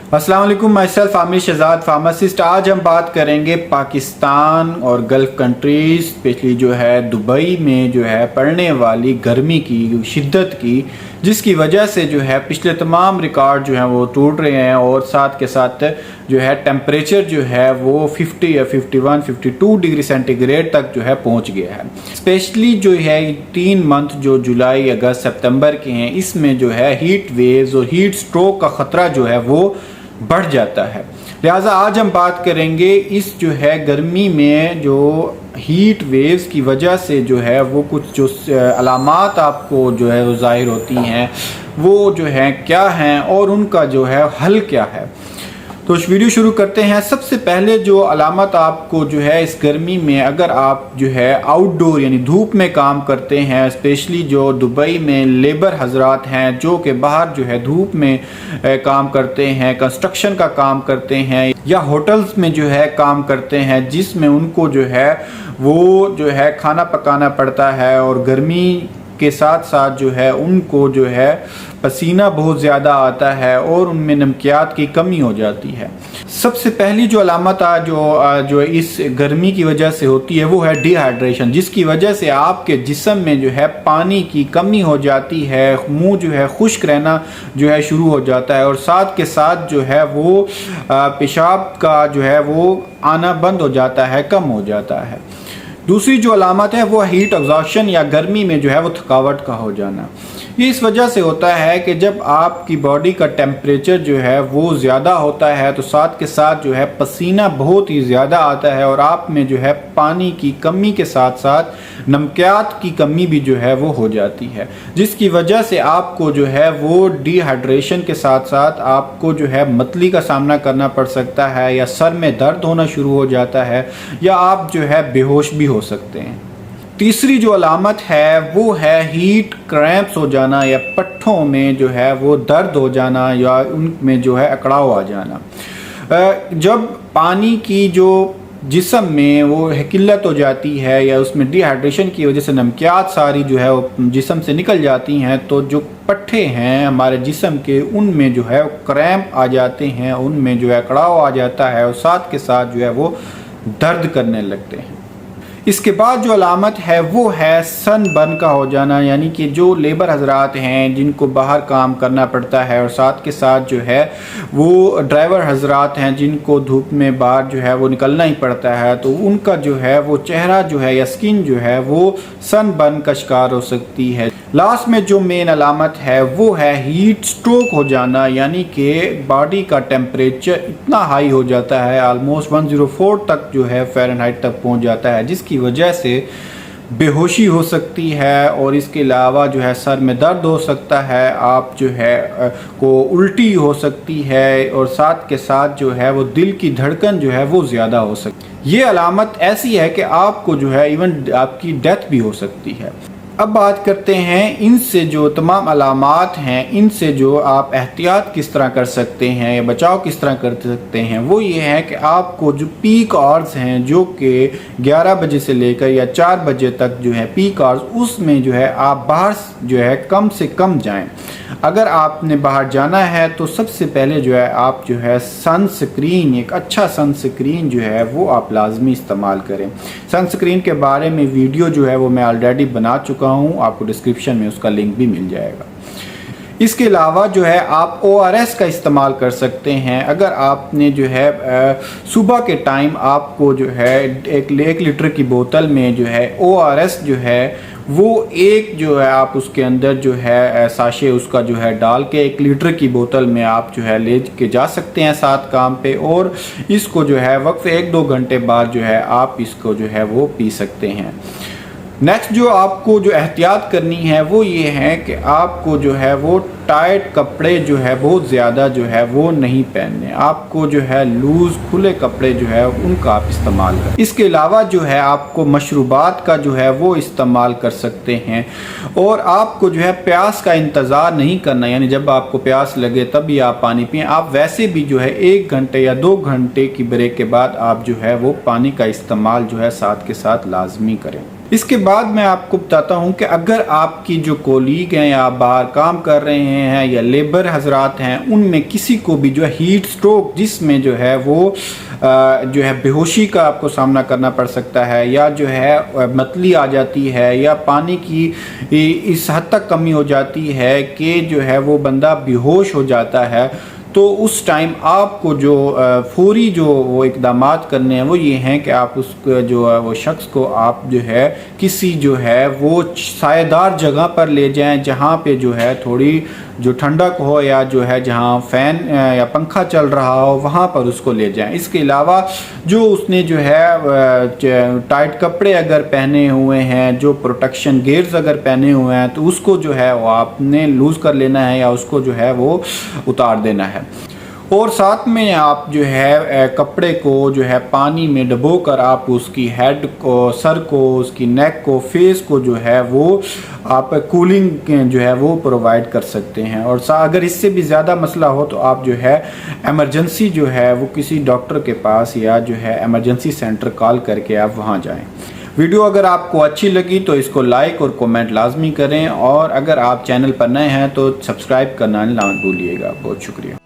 अस्सलाम वालेकुम, myself Aamir Shahzad pharmacist. आज हम बात करेंगे पाकिस्तान और गल्फ़ कंट्रीज़ स्पेशली जो है दुबई में जो है पड़ने वाली गर्मी की शिद्दत की, जिसकी वजह से जो है पिछले तमाम रिकॉर्ड जो हैं वो टूट रहे हैं और साथ के साथ जो है टेम्परेचर जो है वो 50 या 51, 52 डिग्री सेंटीग्रेड तक जो है पहुंच गया है। स्पेशली जो है 3 मंथ जो जुलाई, अगस्त, सितंबर के हैं, इसमें जो है हीट वेव्स और हीट स्ट्रोक का ख़तरा जो है वो बढ़ जाता है। लिहाजा आज हम बात करेंगे इस जो है गर्मी में जो हीट वेव्स की वजह से जो है वो कुछ जो अलामात आपको जो है वो ज़ाहिर होती हैं वो जो है क्या हैं और उनका जो है हल क्या है। तो इस वीडियो शुरू करते हैं। सबसे पहले जो अलामत आपको जो है इस गर्मी में, अगर आप जो है आउटडोर यानी धूप में काम करते हैं, स्पेशली जो दुबई में लेबर हजरात हैं जो कि बाहर जो है धूप में काम करते हैं, कंस्ट्रक्शन का काम करते हैं या होटल्स में जो है काम करते हैं, जिसमें उनको जो है वो जो है खाना पकाना पड़ता है और गर्मी के साथ साथ जो है उनको जो है पसीना बहुत ज़्यादा आता है और उनमें नमकियात की कमी हो जाती है। सबसे पहली जो अलामत जो इस गर्मी की वजह से होती है वो है डिहाइड्रेशन, जिसकी वजह से आपके जिस्म में जो है पानी की कमी हो जाती है, मुंह जो है खुश्क रहना जो है शुरू हो जाता है और साथ के साथ जो है वो पेशाब का जो है वो आना बंद हो जाता है, कम हो जाता है। दूसरी जो अलामत है वो हीट एग्जॉशन या गर्मी में जो है वो थकावट का हो जाना। ये इस वजह से होता है कि जब आपकी बॉडी का टेम्परेचर जो है वो ज़्यादा होता है तो साथ के साथ जो है पसीना बहुत ही ज़्यादा आता है और आप में जो है पानी की कमी के साथ साथ नमकियात की कमी भी जो है वो हो जाती है, जिसकी वजह से आपको जो है वो डिहाइड्रेशन के साथ साथ आपको जो है मतली का सामना करना पड़ सकता है या सर में दर्द होना शुरू हो जाता है या आप जो है बेहोश भी हो सकते हैं। तीसरी जो अलामत है वो है हीट क्रैम्प्स हो जाना या पट्ठों में जो है वो दर्द हो जाना या उनमें जो है अकड़ाव आ जाना। जब पानी की जो जिस्म में वो किल्लत हो जाती है या उसमें डिहाइड्रेशन की वजह से नमकियात सारी जो है वो जिस्म से निकल जाती हैं तो जो पट्ठे हैं हमारे जिस्म के उनमें जो है क्रैम्प आ जाते हैं, उनमें जो है अकड़ाव आ जाता है और साथ के साथ जो है वो दर्द करने लगते हैं। इसके बाद जो अलामत है वो है सन बर्न का हो जाना, यानी कि जो लेबर हजरात हैं जिनको बाहर काम करना पड़ता है और साथ के साथ जो है वो ड्राइवर हजरात हैं जिनको धूप में बाहर जो है वो निकलना ही पड़ता है, तो उनका जो है वो चेहरा जो है या स्किन जो है वो सन बर्न का शिकार हो सकती है। लास्ट में जो मेन अलामत है वो है हीट स्ट्रोक हो जाना, यानी कि बॉडी का टेम्परेचर इतना हाई हो जाता है, ऑलमोस्ट 104 तक जो है फ़ारेनहाइट तक पहुंच जाता है, जिसकी वजह से बेहोशी हो सकती है और इसके अलावा जो है सर में दर्द हो सकता है, आप जो है को उल्टी हो सकती है और साथ के साथ जो है वो दिल की धड़कन जो है वो ज़्यादा हो सकती है। ये अलामत ऐसी है कि आपको जो है इवन आपकी डेथ भी हो सकती है। अब बात करते हैं इनसे जो तमाम अलामात हैं, इनसे जो आप एहतियात किस तरह कर सकते हैं या बचाव किस तरह कर सकते हैं। वो ये है कि आपको जो पीक आवर्स हैं जो कि 11 बजे से लेकर या 4 बजे तक जो है पीक आवर्स, उसमें जो है आप बाहर जो है कम से कम जाएं। अगर आपने बाहर जाना है तो सबसे पहले जो है आप जो है सनस्क्रीन, एक अच्छा सनस्क्रीन जो है वो आप लाजमी इस्तेमाल करें। सनस्क्रीन के बारे में वीडियो जो है वो मैं ऑलरेडी बना चुका हूँ, आपको डिस्क्रिप्शन में उसका लिंक भी मिल जाएगा। इसके अलावा जो है आप ORS का इस्तेमाल कर सकते हैं। अगर आपने जो है सुबह के टाइम आपको जो है एक लीटर की बोतल में जो है ORS जो है वो एक जो है आप उसके अंदर जो है साशे उसका जो है डाल के 1 लीटर की बोतल में आप जो है ले के जा सकते हैं साथ काम पे, और इसको जो है वक्फे 1-2 घंटे बाद जो है आप इसको जो है वो पी सकते हैं। नेक्स्ट जो आपको जो एहतियात करनी है वो ये है कि आपको जो है वो टाइट कपड़े जो है बहुत ज़्यादा जो है वो नहीं पहनने, आपको जो है लूज़ खुले कपड़े जो है उनका आप इस्तेमाल करें। इसके अलावा जो है आपको मशरूबात का जो है वो इस्तेमाल कर सकते हैं और आपको जो है प्यास का इंतज़ार नहीं करना, यानी जब आपको प्यास लगे तभी आप पानी पिएं। आप वैसे भी जो है 1 घंटे या 2 घंटे की ब्रेक के बाद आप जो है वो पानी का इस्तेमाल जो है साथ के साथ लाजमी करें। اس کے بعد میں آپ کو بتاتا ہوں کہ اگر آپ کی جو کولیگ ہیں یا آپ باہر کام کر رہے ہیں یا لیبر حضرات ہیں، ان میں کسی کو بھی جو ہے ہیٹ سٹروک، جس میں جو ہے وہ جو ہے بے ہوشی کا آپ کو سامنا کرنا پڑ سکتا ہے، یا جو ہے متلی آ جاتی ہے، یا پانی کی اس حد تک کمی ہو جاتی ہے کہ جو ہے وہ بندہ بے ہوش ہو جاتا ہے، تو اس ٹائم آپ کو جو فوری جو وہ اقدامات کرنے ہیں وہ یہ ہیں کہ آپ اس کو جو وہ شخص کو آپ جو ہے کسی جو ہے وہ سایہ دار جگہ پر لے جائیں، جہاں پہ جو ہے تھوڑی جو ٹھنڈک ہو، یا جو ہے جہاں فین یا پنکھا چل رہا ہو وہاں پر اس کو لے جائیں۔ اس کے علاوہ جو اس نے جو ہے ٹائٹ کپڑے اگر پہنے ہوئے ہیں، جو پروٹیکشن گیئرز اگر پہنے ہوئے ہیں، تو اس کو جو ہے وہ آپ نے لوز کر لینا ہے یا اس کو جو ہے وہ اتار دینا ہے۔ اور ساتھ میں آپ جو ہے کپڑے کو جو ہے پانی میں ڈبو کر آپ اس کی ہیڈ کو، سر کو، اس کی نیک کو، فیس کو جو ہے وہ آپ کولنگ جو ہے وہ پرووائڈ کر سکتے ہیں۔ اور اگر اس سے بھی زیادہ مسئلہ ہو تو آپ جو ہے ایمرجنسی جو ہے وہ کسی ڈاکٹر کے پاس یا جو ہے ایمرجنسی سینٹر کال کر کے آپ وہاں جائیں۔ ویڈیو اگر آپ کو اچھی لگی تو اس کو لائک اور کومنٹ لازمی کریں، اور اگر آپ چینل پر نئے ہیں تو سبسکرائب کرنا نہ بھولیے گا۔ بہت شکریہ۔